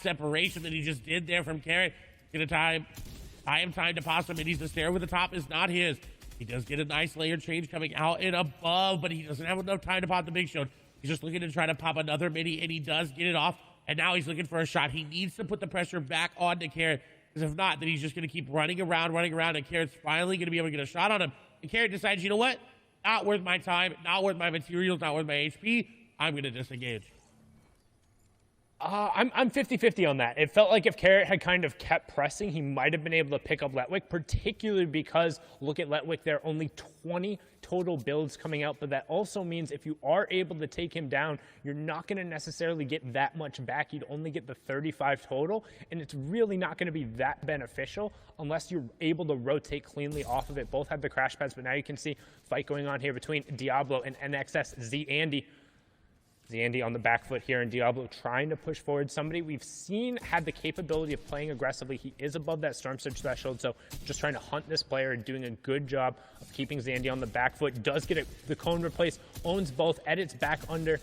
separation that he just did there from Carrot. Gonna tie him time to pass him, and he's the stair with the top is not his. He does get a nice layer change coming out and above, but he doesn't have enough time to pop the big shield. He's just looking to try to pop another mini, and he does get it off. And now he's looking for a shot. He needs to put the pressure back on to Carrot, because if not, then he's just going to keep running around, and Carrot's finally going to be able to get a shot on him. And Carrot decides, you know what? Not worth my time, not worth my materials, not worth my HP. I'm going to disengage. I'm 50-50 on that. It felt like if Carrot had kind of kept pressing, he might have been able to pick up Letwick, particularly because, look at Letwick, there are only 20 total builds coming out, but that also means if you are able to take him down, you're not going to necessarily get that much back. You'd only get the 35 total, and it's really not going to be that beneficial unless you're able to rotate cleanly off of it. Both have the crash pads, but now you can see fight going on here between Diablo and NXS. Zandy on the back foot here, and Diablo trying to push forward somebody we've seen had the capability of playing aggressively. He is above that Storm Surge threshold, so just trying to hunt this player and doing a good job of keeping Zandy on the back foot. Does get the cone replaced, owns both, edits back under.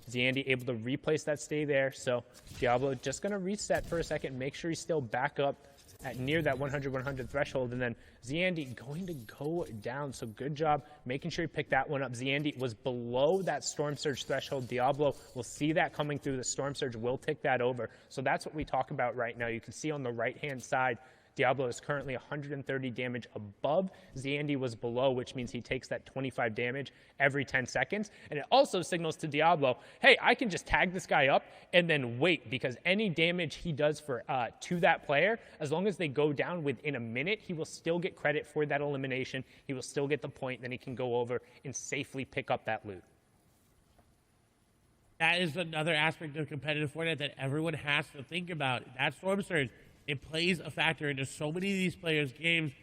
Zandy able to replace that stay there, so Diablo just going to reset for a second, make sure he's still back up at near that 100-100 threshold, and then Zandy going to go down. So good job making sure he picked that one up. Zandy was below that Storm Surge threshold. Diablo will see that coming through. The Storm Surge will tick that over. So that's what we talk about right now. You can see on the right-hand side, Diablo is currently 130 damage above. Zandy was below, which means he takes that 25 damage every 10 seconds. And it also signals to Diablo, hey, I can just tag this guy up and then wait, because any damage he does for to that player, as long as they go down within a minute, he will still get credit for that elimination. He will still get the point. Then he can go over and safely pick up that loot. That is another aspect of competitive Fortnite that everyone has to think about. That Storm Surge, it plays a factor into so many of these players' games.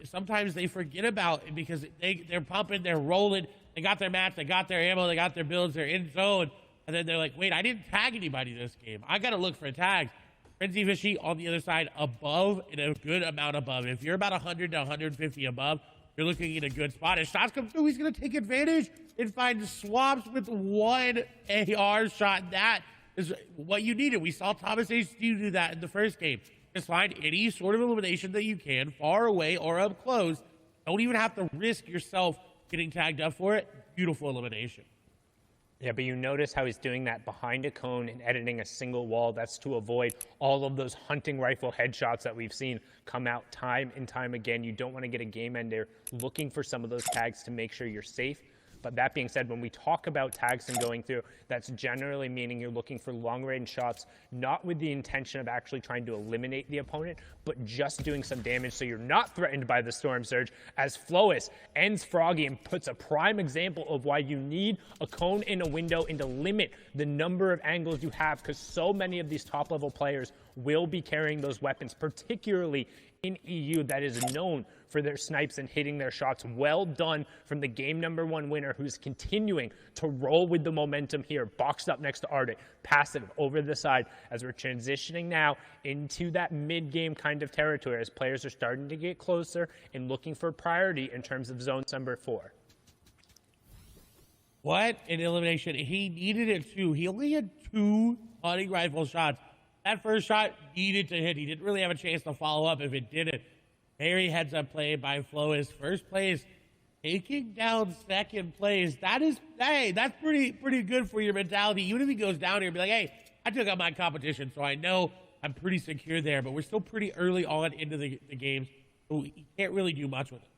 Sometimes they forget about it because they're pumping, they're rolling, they got their mats, they got their ammo, they got their builds, they're in zone, and then they're like, wait, I didn't tag anybody this game. I got to look for tags. Frenzy Fishy on the other side above, and a good amount above. If you're about 100 to 150 above, you're looking in a good spot. As shots come through, he's going to take advantage and find swaps with one AR shot. That is what you needed. We saw Thomas HD do that in the first game. Just find any sort of elimination that you can, far away or up close. Don't even have to risk yourself getting tagged up for it. Beautiful elimination. Yeah, but you notice how he's doing that behind a cone and editing a single wall. That's to avoid all of those hunting rifle headshots that we've seen come out time and time again. You don't want to get a game ender looking for some of those tags to make sure you're safe. But that being said, when we talk about tags and going through, that's generally meaning you're looking for long-range shots, not with the intention of actually trying to eliminate the opponent, but just doing some damage so you're not threatened by the Storm Surge, as Flois ends Froggy and puts a prime example of why you need a cone in a window and to limit the number of angles you have, because so many of these top-level players will be carrying those weapons, particularly in EU, that is known for their snipes and hitting their shots. Well done from the game #1 winner, who's continuing to roll with the momentum here. Boxed up next to Arctic, passive over the side, as we're transitioning now into that mid-game kind of territory as players are starting to get closer and looking for priority in terms of zone number 4. What an elimination. He needed it too. He only had 2 hunting rifle shots. That first shot needed to hit. He didn't really have a chance to follow up if it didn't. Very heads-up play by Flois. First place, taking down second place. That is, hey, that's pretty good for your mentality. Even if he goes down here and be like, hey, I took out my competition, so I know I'm pretty secure there. But we're still pretty early on into the games, so you can't really do much with it.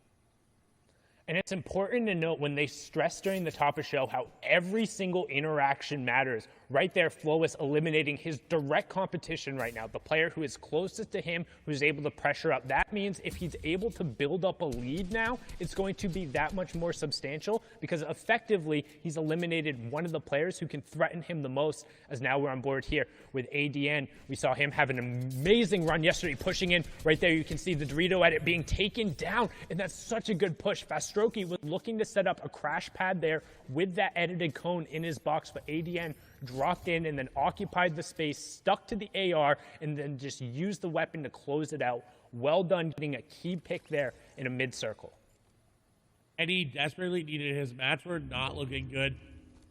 And it's important to note when they stress during the top of show how every single interaction matters. Right there, Flois eliminating his direct competition right now, the player who is closest to him, who's able to pressure up. That means if he's able to build up a lead now, it's going to be that much more substantial, because effectively he's eliminated one of the players who can threaten him the most, as now we're on board here with ADN. We saw him have an amazing run yesterday, pushing in. Right there, you can see the Dorito edit being taken down, and that's such a good push. Fastroki was looking to set up a crash pad there with that edited cone in his box, but ADN dropped in and then occupied the space, stuck to the AR, and then just used the weapon to close it out. Well done getting a key pick there in a mid-circle. And he desperately needed his mats were not looking good.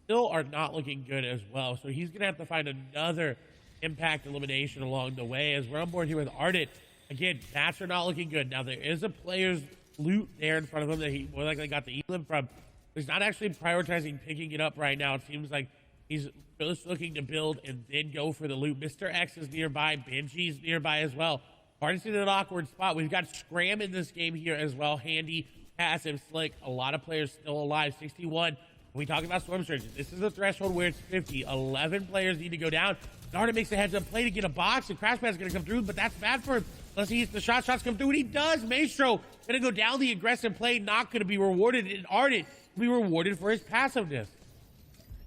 Still are not looking good as well. So he's going to have to find another impact elimination along the way. As we're on board here with Ardent, again, Nats are not looking good. Now, there is a player's loot there in front of him that he more likely got the elim from. He's not actually prioritizing picking it up right now. It seems like he's just looking to build and then go for the loot. Mr. X is nearby. Benji's nearby as well. Ardent's in an awkward spot. We've got Scram in this game here as well. Handy, passive, slick. A lot of players still alive. 61. When we talk about storm surges, this is a threshold where it's 50. 11 players need to go down. Ardent makes a heads-up play to get a box, and Crash Pad's going to come through, but that's bad for him. Unless he hits the shot. Shots come through, and he does. Maestro going to go down the aggressive play, not going to be rewarded. And Ardent will be rewarded for his passiveness.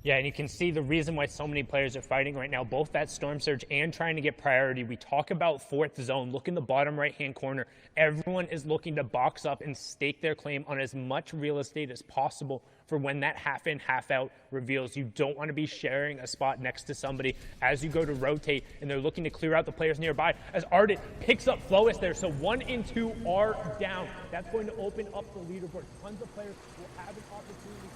Yeah, and you can see the reason why so many players are fighting right now, both that storm surge and trying to get priority. We talk about fourth zone. Look in the bottom right-hand corner. Everyone is looking to box up and stake their claim on as much real estate as possible for when that half-in, half-out reveals. You don't want to be sharing a spot next to somebody as you go to rotate, and they're looking to clear out the players nearby as Ardent picks up Flois there. So 1 and 2 are down. That's going to open up the leaderboard. Tons of players will have an opportunity.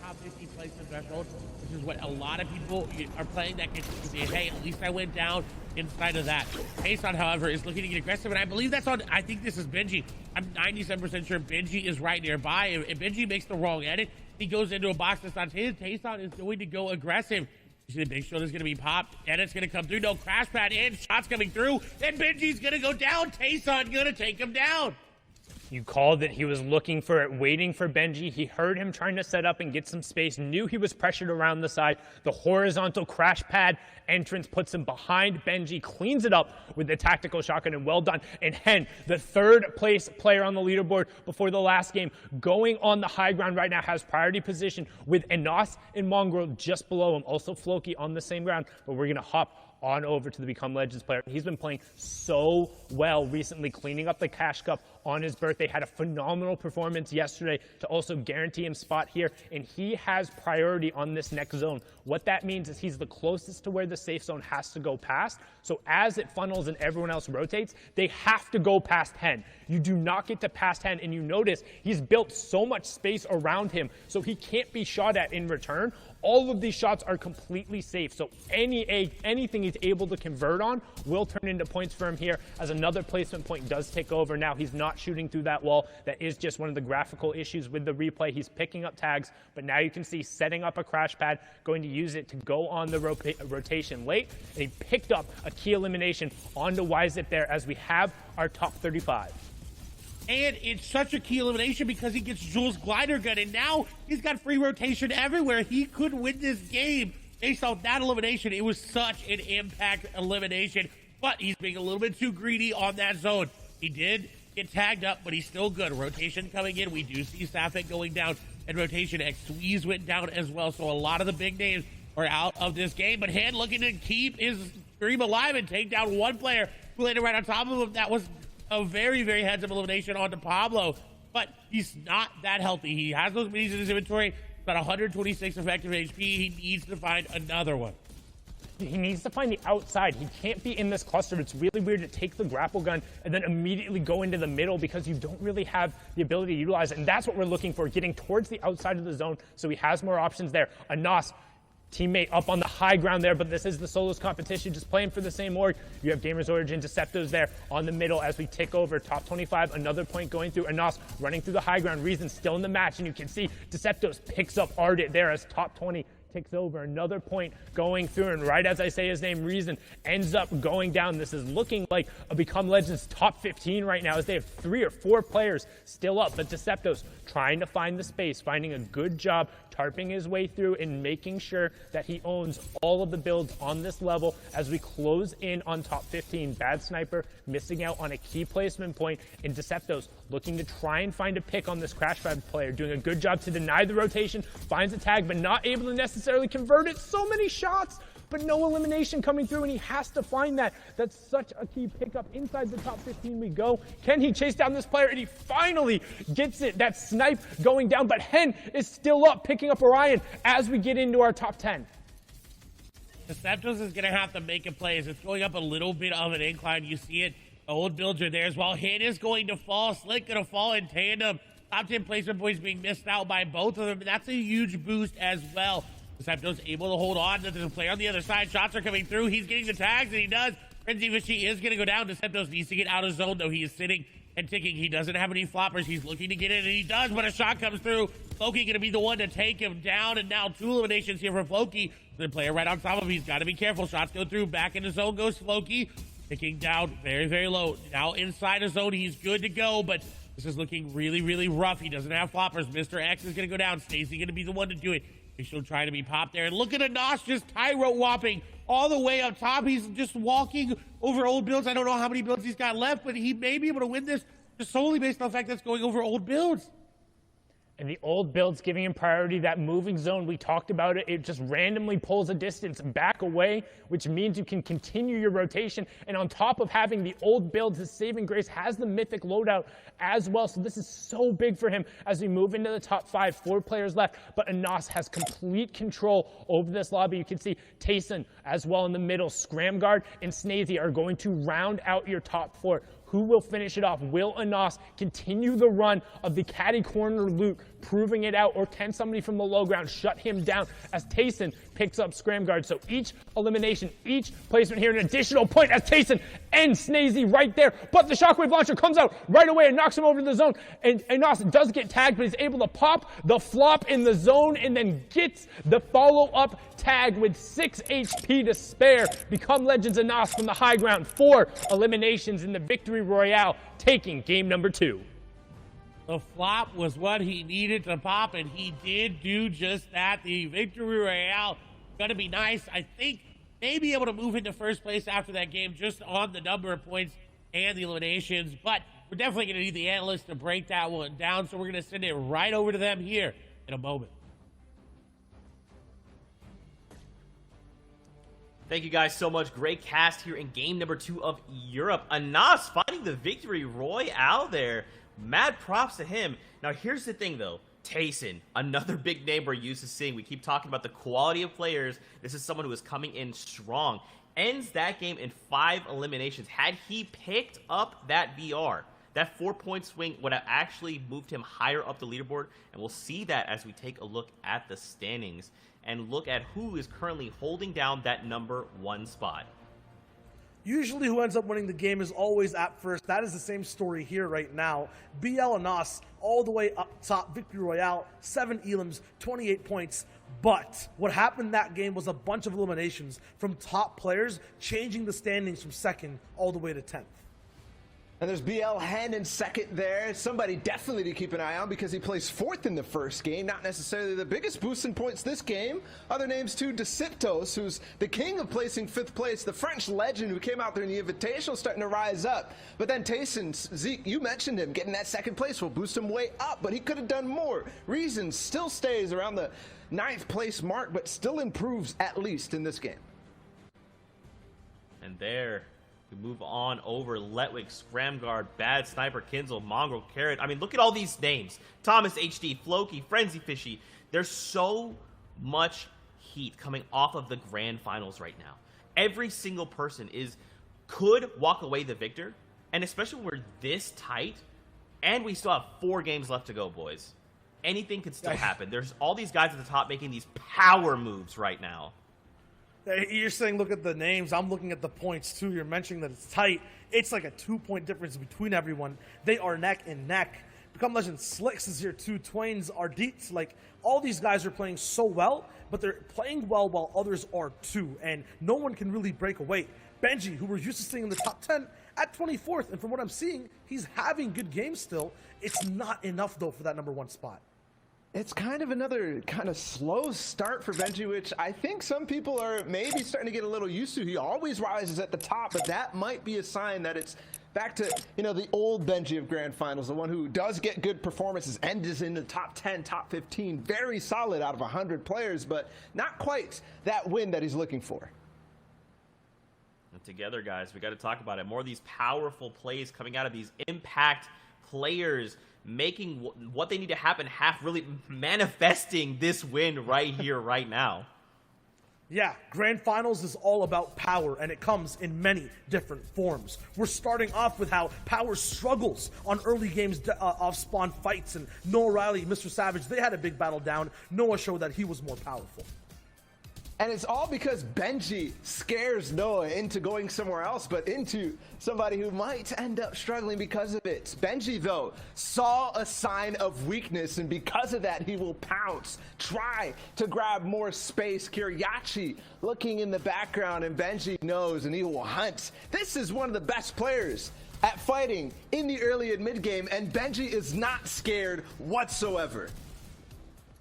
Top 50 placement threshold, which is what a lot of people are playing that can say, hey, at least I went down inside of that. Tayson, however, is looking to get aggressive, and I believe that's on, I think this is Benji. I'm 97% sure Benji is right nearby. If Benji makes the wrong edit, he goes into a box that's not his. Tayson is going to go aggressive. He's going to make sure there's going to be pop. Edit's going to come through. No crash pad in. Shots coming through. And Benji's going to go down. Tayson going to take him down. You called it. He was looking for it, waiting for Benji. He heard him trying to set up and get some space, knew he was pressured around the side. The horizontal crash pad entrance puts him behind Benji, cleans it up with the tactical shotgun, and well done. And Hen, the third place player on the leaderboard before the last game, going on the high ground right now, has priority position with Enos and Mongrel just below him. Also Floki on the same ground, but we're going to hop on over to the Become Legends player. He's been playing so well recently, cleaning up the Cash Cup on his birthday. Had a phenomenal performance yesterday to also guarantee him spot here, and he has priority on this next zone. What that means is he's the closest to where the safe zone has to go past. So as it funnels and everyone else rotates, they have to go past Hen. You do not get to pass Hen, and you notice he's built so much space around him so he can't be shot at in return. All of these shots are completely safe, so anything he's able to convert on will turn into points for him here, as another placement point does take over. Now he's not shooting through that wall. That is just one of the graphical issues with the replay. He's picking up tags, but now you can see setting up a crash pad, going to use it to go on the rotation late, and he picked up a key elimination onto Xcsept there as we have our top 35. And it's such a key elimination because he gets Jules' glider gun, and now he's got free rotation everywhere. He could win this game based off that elimination. It was such an impact elimination, but he's being a little bit too greedy on that zone. He did get tagged up, but he's still good. Rotation coming in. We do see Safik going down, and rotation Xcsept went down as well. So a lot of the big names are out of this game, but Hand looking to keep his stream alive and take down one player who landed right on top of him. That was a very, very heads-up elimination onto Pablo, but he's not that healthy. He has those minis in his inventory, about 126 effective HP. He needs to find another one. He needs to find the outside. He can't be in this cluster. It's really weird to take the grapple gun and then immediately go into the middle because you don't really have the ability to utilize it, and that's what we're looking for, getting towards the outside of the zone so he has more options there. Anas teammate up on the high ground there, but this is the solos competition, just playing for the same org. You have Gamers Origin, Deceptos there on the middle as we tick over top 25. Another point going through. Anas running through the high ground. Reason still in the match, and you can see Deceptos picks up Ardit there as top 20 ticks over. Another point going through, and right as I say his name, Reason ends up going down. This is looking like a Become Legends top 15 right now as they have 3 or 4 players still up, but Deceptos trying to find the space, finding a good job, tarping his way through and making sure that he owns all of the builds on this level as we close in on top 15. Bad Sniper missing out on a key placement point, and Deceptos looking to try and find a pick on this Crash Vibe player, doing a good job to deny the rotation, finds a tag, but not able to necessarily convert it. So many shots, but no elimination coming through, and he has to find that. That's such a key pickup. Inside the top 15 we go. Can he chase down this player? And he finally gets it. That snipe going down, but Hen is still up, picking up Orion as we get into our top 10. Deceptos is going to have to make a play as it's going up a little bit of an incline. You see it. Old builds are there as well. Hen is going to fall. Slick going to fall in tandem. Top 10 placement points being missed out by both of them. That's a huge boost as well. Deceptos able to hold on. There's a player on the other side. Shots are coming through. He's getting the tags, and he does. Frenzy Fishy is going to go down. Deceptos needs to get out of zone, though. He is sitting and ticking. He doesn't have any floppers. He's looking to get in, and he does, but a shot comes through. Floki going to be the one to take him down, and now 2 eliminations here for Floki. The player right on top of him. He's got to be careful. Shots go through. Back into zone goes Floki. Ticking down very, very low. Now inside of zone, he's good to go, but this is looking really, really rough. He doesn't have floppers. Mr. X is going to go down. Stacy going to be the one to do it. He's still trying to be popped there. And look at Anas just Tyro whopping all the way up top. He's just walking over old builds. I don't know how many builds he's got left, but he may be able to win this just solely based on the fact that's going over old builds. And the old builds giving him priority. That moving zone, we talked about it. It just randomly pulls a distance back away, which means you can continue your rotation. And on top of having the old builds, his saving grace has the mythic loadout as well. So this is so big for him as we move into the top 5. 4 players left, but Anas has complete control over this lobby. You can see Tayson as well in the middle. Scramguard and Snazy are going to round out your top 4. Who will finish it off? Will Anas continue the run of the caddy corner loot, proving it out, or can somebody from the low ground shut him down as Tayson picks up Scramguard? So each elimination, each placement here, an additional point as Tayson ends Snazy right there. But the Shockwave launcher comes out right away and knocks him over to the zone. And Anas does get tagged, but he's able to pop the flop in the zone and then gets the follow-up tag with 6 HP to spare. Become Legends Anas from the high ground. 4 eliminations in the Victory Royale, taking game number 2. The flop was what he needed to pop, and he did do just that. The Victory Royale going to be nice. I think may be able to move into first place after that game just on the number of points and the eliminations, but we're definitely going to need the analysts to break that one down, so we're going to send it right over to them here in a moment. Thank you guys so much. Great cast here in game number 2 of Europe. Anas finding the Victory Royale there. Mad props to him. Now, here's the thing, though. Tayson, another big name we're used to seeing. We keep talking about the quality of players. This is someone who is coming in strong. Ends that game in 5 eliminations. Had he picked up that VR, that 4-point swing would have actually moved him higher up the leaderboard, and we'll see that as we take a look at the standings and look at who is currently holding down that number 1 spot. Usually who ends up winning the game is always at first. That is the same story here right now. BL Anas all the way up top. Victory Royale, 7 elims, 28 points. But what happened that game was a bunch of eliminations from top players, changing the standings from 2nd all the way to 10th. And there's BL Hen in 2nd there. Somebody definitely to keep an eye on because he plays 4th in the first game. Not necessarily the biggest boost in points this game. Other names too, Deceptos, who's the king of placing 5th place. The French legend who came out there in the Invitational starting to rise up. But then Tayson, Zeke, you mentioned him. Getting that 2nd place will boost him way up, but he could have done more. Reason still stays around the 9th place mark, but still improves at least in this game. And there we move on over Letwick, Scramguard, Bad Sniper, Kinzel, Mongrel, Carrot. I mean, look at all these names. Thomas HD, Floki, Frenzy Fishy. There's so much heat coming off of the grand finals right now. Every single person could walk away the victor, and especially when we're this tight, and we still have 4 games left to go, boys. anything could still happen. There's all these guys at the top making these power moves right now. You're saying look at the names. I'm looking at the points too. You're mentioning that it's tight. It's like a 2-point difference between everyone. They are neck and neck. Become Legend Slicks is here too. Twain's are deets. Like, all these guys are playing so well, but they're playing well while others are too, and no one can really break away. Benji, who we're used to seeing in the top 10, at 24th, and from what I'm seeing, he's having good games still. It's not enough though for that #1 spot. It's kind of another kind of slow start for Benji, which I think some people are maybe starting to get a little used to. He always rises at the top, but that might be a sign that it's back to, you know, the old Benji of Grand Finals, the one who does get good performances and is in the top 10, top 15, very solid out of 100 players, but not quite that win that he's looking for. And together, guys, we got to talk about it. More of these powerful plays coming out of these impact players, making what they need to happen, really manifesting this win right here, right now. Yeah, Grand Finals is all about power, and it comes in many different forms. We're starting off with how power struggles on early games off-spawn fights, and Noah Riley, Mr. Savage, they had a big battle down. Noah showed that he was more powerful. And it's all because Benji scares Noah into going somewhere else, but into somebody who might end up struggling because of it. Benji, though, saw a sign of weakness, and because of that, he will pounce, try to grab more space. Kiriachi looking in the background, and Benji knows, and he will hunt. This is one of the best players at fighting in the early and mid game, and Benji is not scared whatsoever.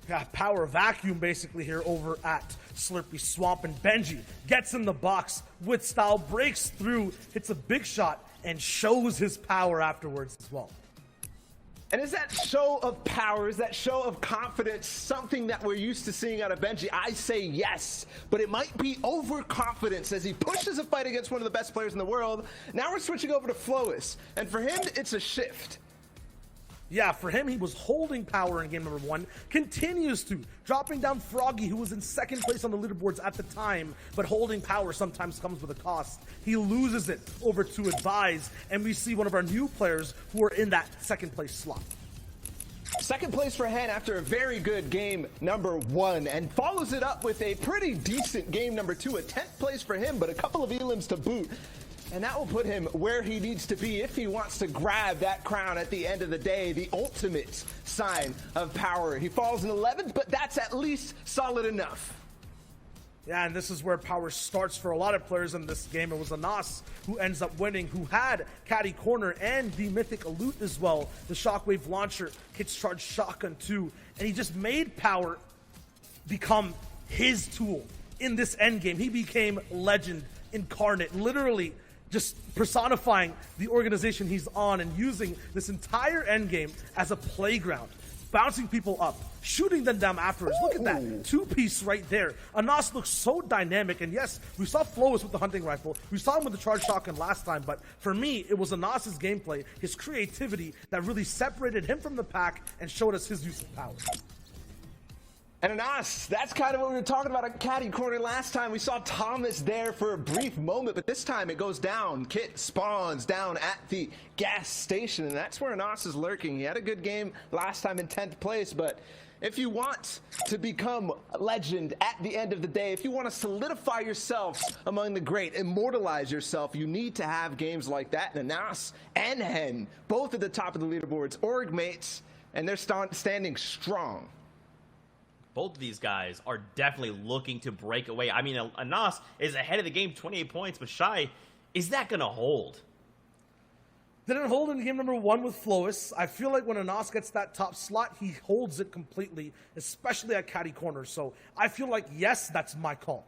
Yeah, power vacuum basically here over at Slurpy Swamp, and Benji gets in the box with style, breaks through, hits a big shot, and shows his power afterwards as well. And is that show of power, is that show of confidence something that we're used to seeing out of Benji? I say yes, but it might be overconfidence as he pushes a fight against one of the best players in the world. Now we're switching over to Flois, and for him, it's a shift. Yeah, for him, he was holding power in game #1, continues to, dropping down Froggy, who was in second place on the leaderboards at the time, but holding power sometimes comes with a cost. He loses it over to Advise, and we see one of our new players who are in that second place slot. Second place for Hen after a very good game #1, and follows it up with a pretty decent game #2, a 10th place for him, but a couple of elims to boot. And that will put him where he needs to be if he wants to grab that crown at the end of the day, the ultimate sign of power. He falls in 11th, but that's at least solid enough. Yeah, and this is where power starts for a lot of players in this game. It was Anas who ends up winning, who had Caddy Corner and the Mythic Loot as well. The Shockwave Launcher, Hits Charge Shotgun too, and he just made power become his tool in this endgame. He became Legend incarnate, literally just personifying the organization he's on and using this entire endgame as a playground, bouncing people up, shooting them down afterwards. Look at that two-piece right there. Anas looks so dynamic, and yes, we saw Flois with the hunting rifle, we saw him with the charge shotgun last time, but for me, it was Anas's gameplay, his creativity that really separated him from the pack and showed us his use of power. And Anas, that's kind of what we were talking about at Caddy Corner last time. We saw Thomas there for a brief moment, but this time it goes down. Kit spawns down at the gas station, and that's where Anas is lurking. He had a good game last time in 10th place, but if you want to become a legend at the end of the day, if you want to solidify yourself among the great, immortalize yourself, you need to have games like that. And Anas and Hen, both at the top of the leaderboards, org mates, and they're standing strong. Both of these guys are definitely looking to break away. I mean, Anas is ahead of the game, 28 points, but Shy, is that going to hold? Didn't hold in game #1 with Flois. I feel like when Anas gets that top slot, he holds it completely, especially at Caddy Corner. So I feel like, yes, that's my call.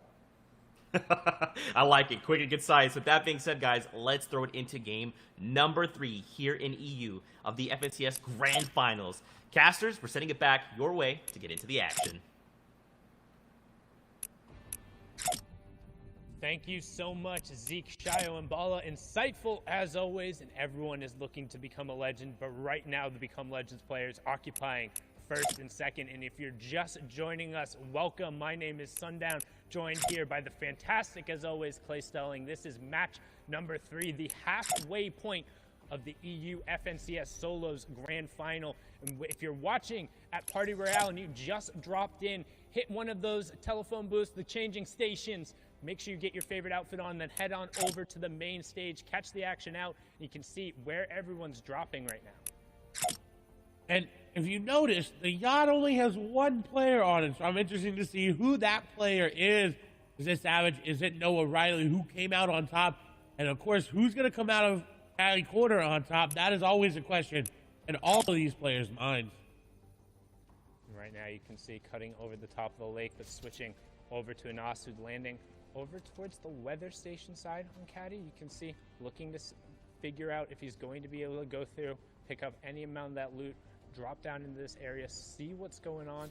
I like it. Quick and concise. With that being said, guys, let's throw it into game #3 here in EU of the FNCS Grand Finals. Casters, we're sending it back your way to get into the action. Thank you so much, Zeke, Shayo, and Bala. Insightful as always, and everyone is looking to become a legend, but right now the Become Legends players occupying first and second. And if you're just joining us, welcome. My name is Sundown, joined here by the fantastic, as always, Clay Stelling. This is match #3, the halfway point of the EU FNCS Solos Grand Final. And if you're watching at Party Royale and you just dropped in, hit one of those telephone booths, the changing stations, make sure you get your favorite outfit on, then head on over to the main stage, catch the action out, and you can see where everyone's dropping right now. And if you notice, the yacht only has one player on it, so I'm interested to see who that player is. Is it Savage? Is it Noah Riley, who came out on top? And of course, who's going to come out of Cali Quarter on top? That is always a question in all of these players' minds. Right now you can see cutting over the top of the lake, but switching over to Anas, who's landing over towards the weather station side on Caddy. You can see looking to figure out if he's going to be able to go through, pick up any amount of that loot, drop down into this area, see what's going on.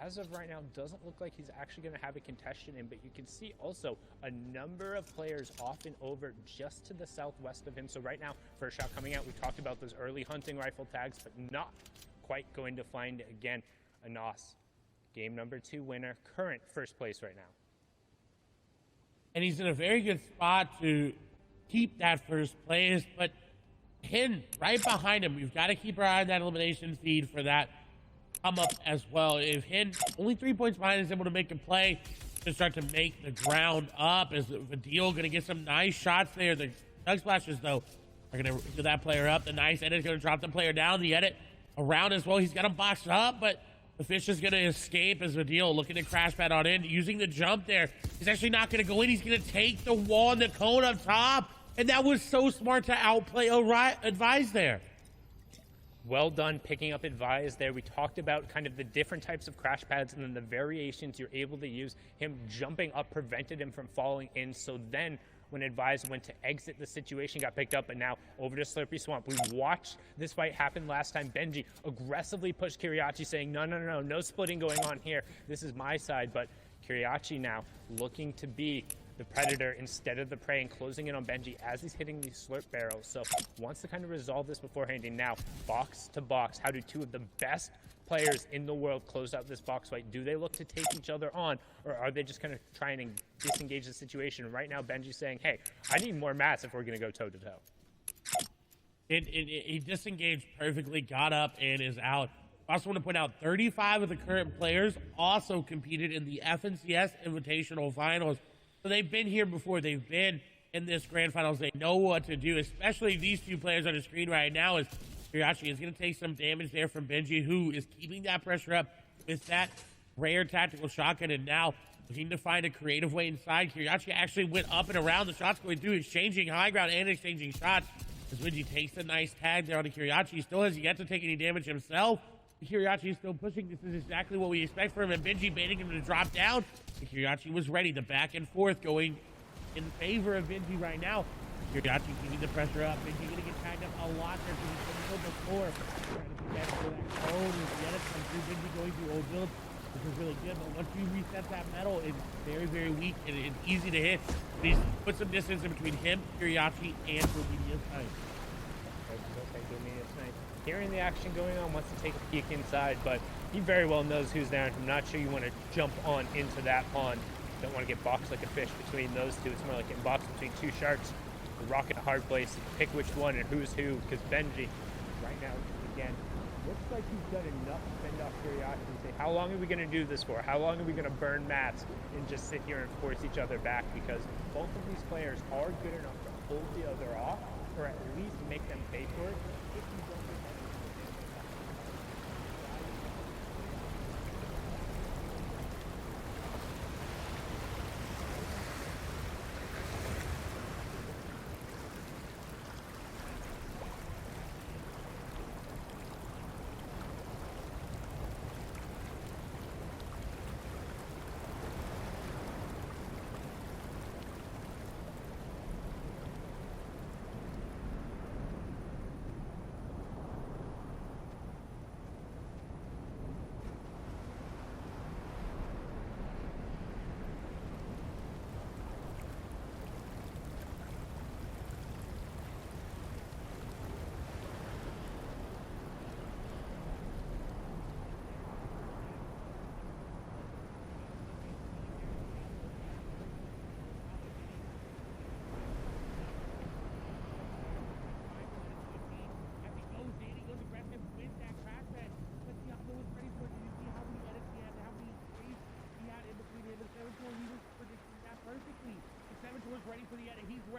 As of right now, doesn't look like he's actually going to have a contestant in, but you can see also a number of players off and over just to the southwest of him. So right now, first shot coming out, we talked about those early hunting rifle tags, but not quite going to find it again. Anas, game number 2 winner, current first place right now. And he's in a very good spot to keep that first place, but Hin right behind him. We've got to keep our eye on that elimination feed for that come up as well. If Hin, only 3 points behind, is able to make a play to start to make the ground up, is Vadil going to get some nice shots there. The Doug Splashes, though, are going to get that player up. The nice edit is going to drop the player down. The edit around as well. He's got him boxed up, but the fish is going to escape as Vadil looking to crash pad on in, using the jump there. He's actually not going to go in. He's going to take the wall and the cone up top. And that was so smart to outplay Advise there. Well done picking up Advise there. We talked about kind of the different types of crash pads and then the variations you're able to use. Him jumping up prevented him from falling in. So then when Advise went to exit the situation, got picked up, and now over to Slurpy Swamp. We watched this fight happen last time. Benji aggressively pushed Kiriachi, saying, no splitting going on here. This is my side. But Kiriachi now looking to be the predator instead of the prey and closing in on Benji as he's hitting these slurp barrels. So wants to kind of resolve this beforehand. And now box to box, how do two of the best players in the world close out this box fight? Do they look to take each other on, or are they just kind of trying to disengage the situation? Right now Benji's saying, hey, I need more mats if we're going to go toe to toe. He disengaged perfectly, got up, and is out. I also want to point out 35 of the current players also competed in the FNCS Invitational Finals. So they've been here before. They've been in this grand finals. They know what to do, especially these two players on the screen right now. As Kiriachi is going to take some damage there from Benji, who is keeping that pressure up with that rare tactical shotgun, and now looking to find a creative way inside. Kiriachi actually went up and around the shots going through, exchanging high ground and exchanging shots. As Benji takes a nice tag there on the Kiriachi. He still has yet to take any damage himself. Kiriachi is still pushing. This is exactly what we expect from him. And Benji baiting him to drop down. And Kiriachi was ready. The back and forth going in favor of Benji right now. Kiriachi keeping the pressure up. Benji going to get tagged up a lot there because he's going to go before. Trying to get for that cone. With the edit come through. Benji going through old build, which is really good. But once you reset that metal, it's very, very weak and it's easy to hit. But he's put some distance in between him, Kiriachi, and Romedia's time. Hearing the action going on, wants to take a peek inside, but he very well knows who's there. I'm not sure you want to jump on into that pond. Don't want to get boxed like a fish between those two. It's more like getting boxed between two sharks. The rock at a hard place. Pick which one and who's who, because Benji, right now, again, looks like he's done enough to fend off Curiosity and say, how long are we going to do this for? How long are we going to burn mats and just sit here and force each other back? Because both of these players are good enough to hold the other off, or at least make them pay for it. If you don't make that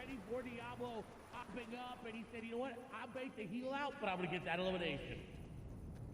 ready for Diablo popping up, and he said, you know what, I'll bait the heel out, but I'm going to get that elimination.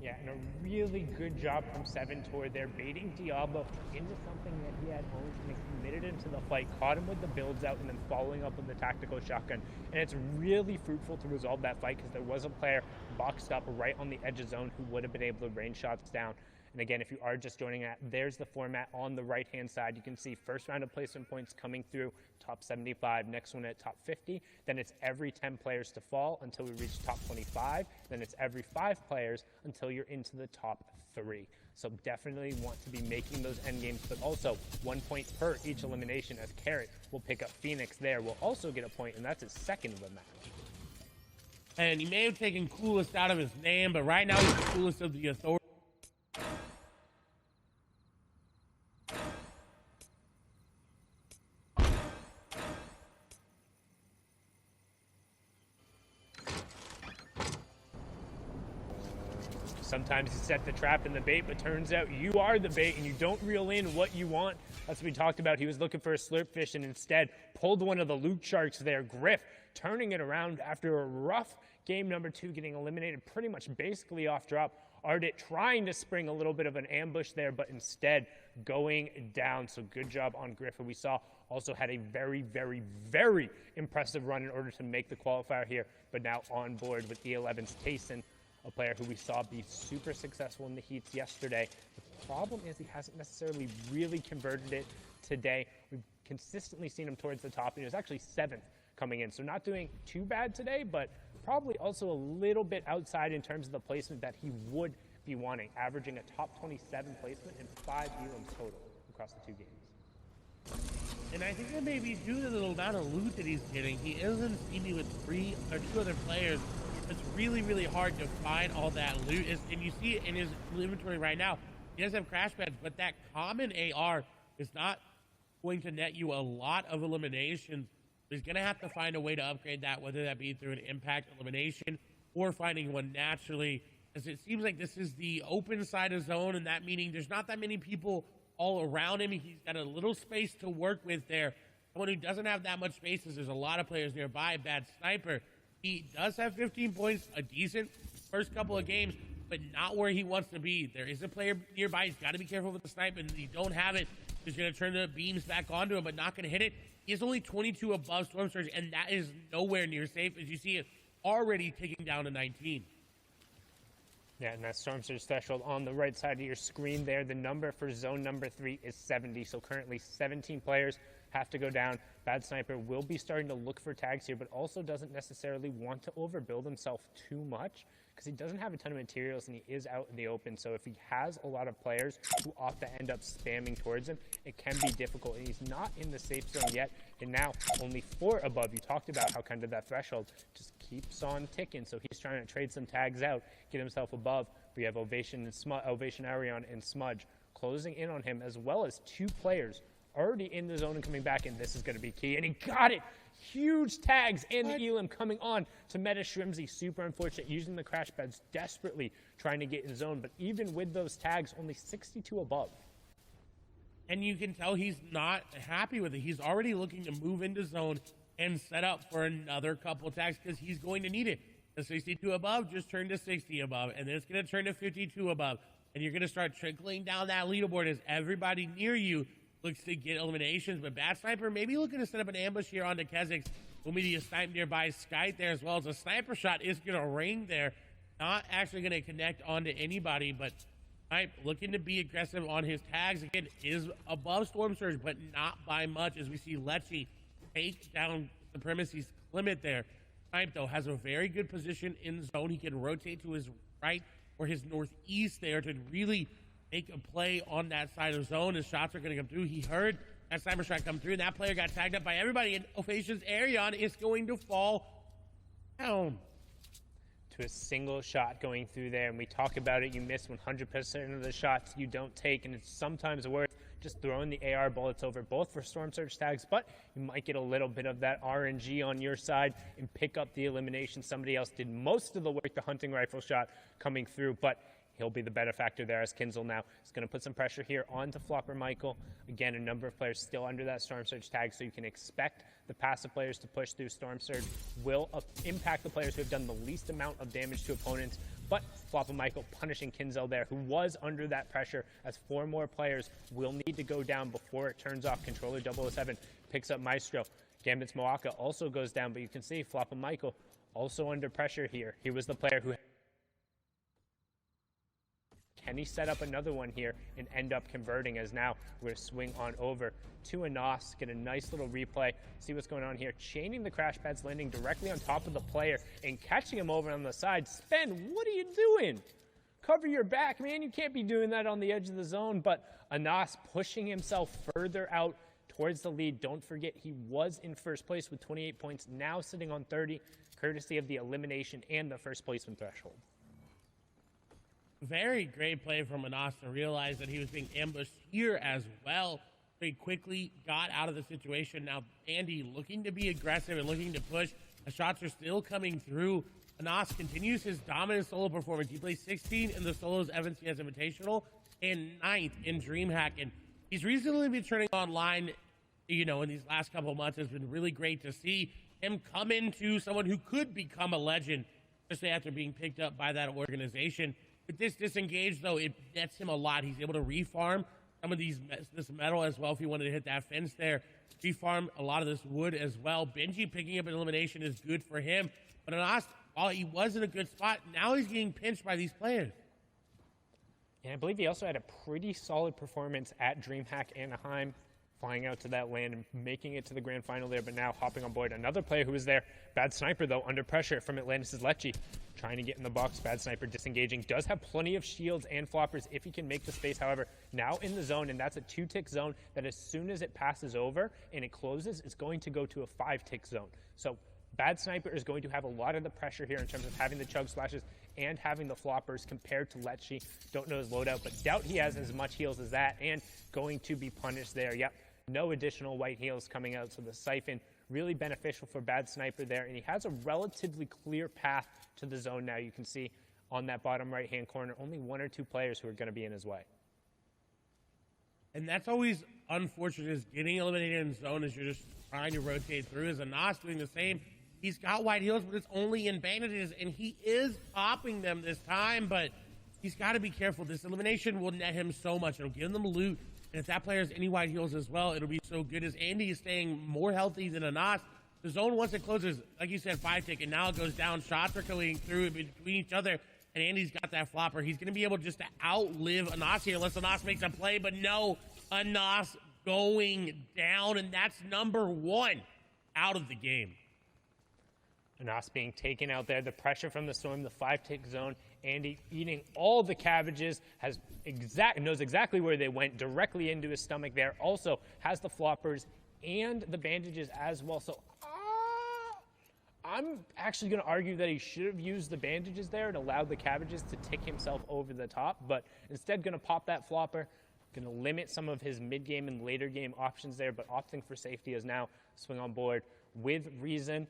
Yeah, and a really good job from Seven there, baiting Diablo into something that he had owned, and committed him to the fight, caught him with the builds out, and then following up with the tactical shotgun. And it's really fruitful to resolve that fight because there was a player boxed up right on the edge of zone who would have been able to rain shots down. And again, if you are just joining that, there's the format on the right-hand side. You can see first round of placement points coming through, top 75, next one at top 50. Then it's every 10 players to fall until we reach top 25. Then it's every 5 players until you're into the top 3. So definitely want to be making those end games, but also 1 point per each elimination, as Carrot will pick up Phoenix there. Will also get a point, and that's his second of the match. And he may have taken coolest out of his name, but right now he's the coolest of the authority. Sometimes you set the trap and the bait, but turns out you are the bait and you don't reel in what you want. That's what we talked about. He was looking for a slurp fish and instead pulled one of the loot sharks there. Griff turning it around after a rough game number 2, getting eliminated pretty much basically off drop. Ardit trying to spring a little bit of an ambush there, but instead going down. So good job on Griff, who we saw also had a very, very, very impressive run in order to make the qualifier here, but now on board with E11's Tayson, a player who we saw be super successful in the heats yesterday. The problem is he hasn't necessarily really converted it today. We've consistently seen him towards the top, and he was actually 7th coming in. So not doing too bad today, but probably also a little bit outside in terms of the placement that he would be wanting, averaging a top 27 placement and 5 elims total across the 2 games. And I think that may be due to the amount of loot that he's getting. He isn't teaming with 3 or 2 other players. It's really, really hard to find all that loot. And you see it in his inventory right now. He does have crash pads, but that common AR is not going to net you a lot of eliminations. He's going to have to find a way to upgrade that, whether that be through an impact elimination or finding one naturally, as it seems like this is the open side of zone, and that meaning there's not that many people all around him. He's got a little space to work with there. Someone who doesn't have that much space is there's a lot of players nearby. Bad sniper. He does have 15 points, a decent first couple of games, but not where he wants to be. There is a player nearby. He's got to be careful with the snipe, and if you don't have it, he's going to turn the beams back onto him, but not going to hit it. He is only 22 above Storm Surge, and that is nowhere near safe, as you see it already ticking down to 19. Yeah, and that Storm Surge threshold on the right side of your screen there. The number for zone number 3 is 70, so currently 17 players have to go down. Bad Sniper will be starting to look for tags here, but also doesn't necessarily want to overbuild himself too much because he doesn't have a ton of materials and he is out in the open. So if he has a lot of players who opt to end up spamming towards him, it can be difficult. And he's not in the safe zone yet, and now only 4 above. You talked about how kind of that threshold just keeps on ticking. So he's trying to trade some tags out, get himself above. We have Ovation Arion and Smudge closing in on him, as well as 2 players already in the zone and coming back, and this is going to be key. And he got it! Huge tags and the Elim coming on to Meta Shrimsy. Super unfortunate, using the crash pads desperately trying to get in zone, but even with those tags, only 62 above. And you can tell he's not happy with it. He's already looking to move into zone and set up for another couple tags because he's going to need it. The 62 above just turned to 60 above, and then it's going to turn to 52 above. And you're going to start trickling down that leaderboard as everybody near you looks to get eliminations. But Bad Sniper maybe looking to set up an ambush here onto Xcsept. Will be a snipe nearby Skype there, as well as a sniper shot is going to ring there. Not actually going to connect onto anybody, but Snipe looking to be aggressive on his tags. Again, is above Storm Surge, but not by much, as we see Lechy take down Supremacy's Clement there. Snipe, though, has a very good position in zone. He can rotate to his right or his northeast there to really make a play on that side of zone. His shots are going to come through. He heard that sniper shot come through, and that player got tagged up by everybody, and Ovation's Arion is going to fall down. To a single shot going through there, and we talk about it, you miss 100% of the shots you don't take, and it's sometimes worth just throwing the AR bullets over, both for Storm Surge tags, but you might get a little bit of that RNG on your side and pick up the elimination. Somebody else did most of the work, the hunting rifle shot coming through, but he'll be the benefactor there as Xcsept now is going to put some pressure here onto Flopper Michael. Again, a number of players still under that Storm Surge tag, so you can expect the passive players to push through Storm Surge will impact the players who have done the least amount of damage to opponents. But Flopper Michael punishing Xcsept there, who was under that pressure, as 4 more players will need to go down before it turns off. Controller 007 picks up Maestro. Gambit's Moaka also goes down, but you can see Flopper Michael also under pressure here. He was the player who... Can he set up another one here and end up converting, as now we're going to swing on over to Anas, get a nice little replay, see what's going on here. Chaining the crash pads, landing directly on top of the player and catching him over on the side. Spen, what are you doing? Cover your back, man. You can't be doing that on the edge of the zone. But Anas pushing himself further out towards the lead. Don't forget, he was in first place with 28 points, now sitting on 30, courtesy of the elimination and the first placement threshold. Very great play from Anas to realize that he was being ambushed here as well. Very quickly got out of the situation. Now Andy looking to be aggressive and looking to push. The shots are still coming through. Anas continues his dominant solo performance. He plays 16 in the solos Evans CS Invitational and 9th in DreamHack. And he's recently been turning online, you know, in these last couple of months. It's been really great to see him come into someone who could become a legend, especially after being picked up by that organization. With this disengage, though, it nets him a lot. He's able to refarm some of this metal as well if he wanted to hit that fence there. Refarm a lot of this wood as well. Benji picking up an elimination is good for him. But Anas, while he was in a good spot, now he's getting pinched by these players. And I believe he also had a pretty solid performance at DreamHack Anaheim, flying out to that land and making it to the grand final there, but now hopping on board. Another player who was there, Bad Sniper, though, under pressure from Atlantis' Lecce, trying to get in the box. Bad Sniper disengaging, does have plenty of shields and floppers if he can make the space. However, now in the zone, and that's a 2-tick zone that as soon as it passes over and it closes, it's going to go to a 5-tick zone. So Bad Sniper is going to have a lot of the pressure here in terms of having the chug splashes and having the floppers compared to Lecce. Don't know his loadout, but doubt he has as much heals as that, and going to be punished there. Yep, no additional white heals coming out, so the siphon really beneficial for Bad Sniper there, and he has a relatively clear path to the zone now. You can see on that bottom right-hand corner, only 1 or 2 players who are going to be in his way. And that's always unfortunate, is getting eliminated in zone as you're just trying to rotate through. As Anas doing the same. He's got white heals, but it's only in bandages, and he is popping them this time, but he's got to be careful. This elimination will net him so much. It'll give them loot, and if that player has any white heals as well, it'll be so good, as Andy is staying more healthy than Anas. The zone, once it closes, like you said, 5-tick, and now it goes down. Shots are going through between each other, and Andy's got that flopper. He's going to be able just to outlive Anas here, unless Anas makes a play, but no, Anas going down, and that's number 1 out of the game. Anas being taken out there, the pressure from the storm, the 5-tick zone. Andy eating all the cabbages, knows exactly where they went, directly into his stomach there. Also has the floppers and the bandages as well. So I'm actually going to argue that he should have used the bandages there and allowed the cabbages to tick himself over the top, but instead going to pop that flopper, going to limit some of his mid-game and later game options there, but opting for safety is now swing on board with reason.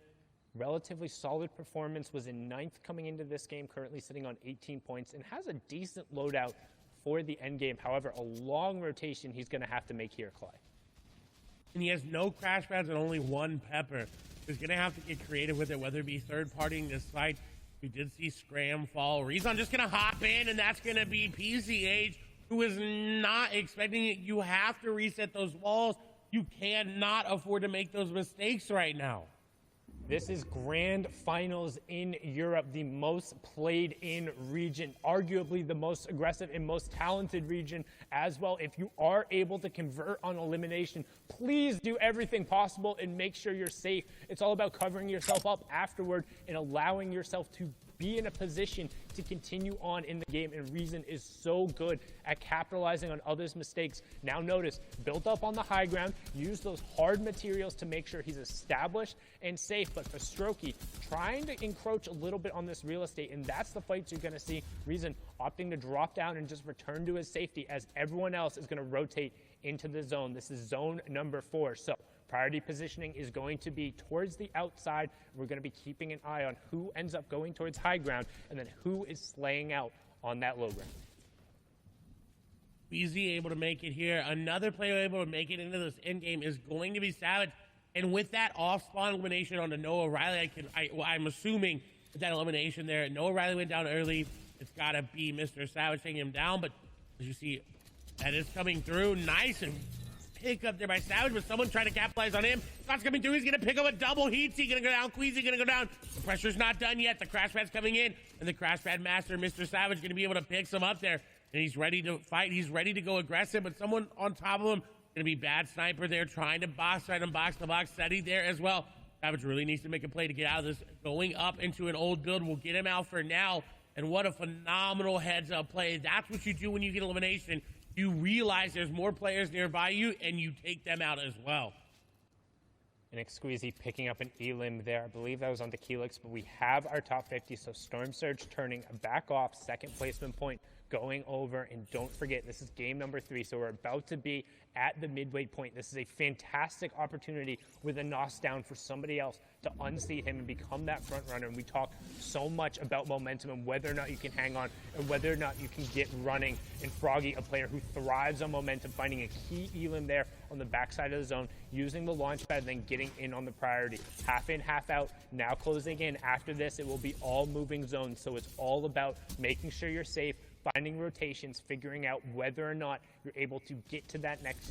Relatively solid performance, was in 9th coming into this game, currently sitting on 18 points, and has a decent loadout for the end game. However, a long rotation he's going to have to make here, Clay. And he has no crash pads and only 1 pepper. He's going to have to get creative with it, whether it be third-partying this fight. We did see Scram fall. Rezon just going to hop in, and that's going to be PCH, who is not expecting it. You have to reset those walls. You cannot afford to make those mistakes right now. This is Grand Finals in Europe, the most played in region, arguably the most aggressive and most talented region as well. If you are able to convert on elimination, please do everything possible and make sure you're safe. It's all about covering yourself up afterward and allowing yourself to be in a position to continue on in the game, and Reason is so good at capitalizing on others' mistakes. Now notice, built up on the high ground, use those hard materials to make sure he's established and safe, but for Strokey, trying to encroach a little bit on this real estate, and that's the fights you're going to see. Reason opting to drop down and just return to his safety as everyone else is going to rotate into the zone. This is zone number 4, so priority positioning is going to be towards the outside. We're going to be keeping an eye on who ends up going towards high ground and then who is slaying out on that low ground. Easy able to make it here. Another player able to make it into this end game is going to be Savage. And with that off-spawn elimination on the Noah Riley, I'm assuming that elimination there, Noah Riley went down early. It's got to be Mr. Savage taking him down. But as you see, that is coming through. Nice and pick up there by Savage, but someone trying to capitalize on him. Scott's coming through. He's going to pick up a double. Heat's he going to go down? Queasy going to go down. The pressure's not done yet. The crash pad's coming in. And the crash pad master, Mr. Savage, going to be able to pick some up there. And he's ready to fight. He's ready to go aggressive, but someone on top of him, going to be bad sniper there, trying to box the box. Seti there as well. Savage really needs to make a play to get out of this. Going up into an old build will get him out for now. And what a phenomenal heads-up play. That's what you do when you get elimination. You realize there's more players nearby you, and you take them out as well. And Xcsept picking up an elim there. I believe that was on the Helix, but we have our top 50. So Storm Surge turning back off, second placement point going over. And don't forget, this is game number 3. So we're about to be at the midway point. This is a fantastic opportunity with a nos down for somebody else to unseat him and become that front runner. And we talk so much about momentum and whether or not you can hang on and whether or not you can get running. And Froggy, a player who thrives on momentum, finding a key elim there on the backside of the zone, using the launch pad, then getting in on the priority. Half in, half out, now closing in. After this, it will be all moving zones. So it's all about making sure you're safe, finding rotations, figuring out whether or not you're able to get to that next zone.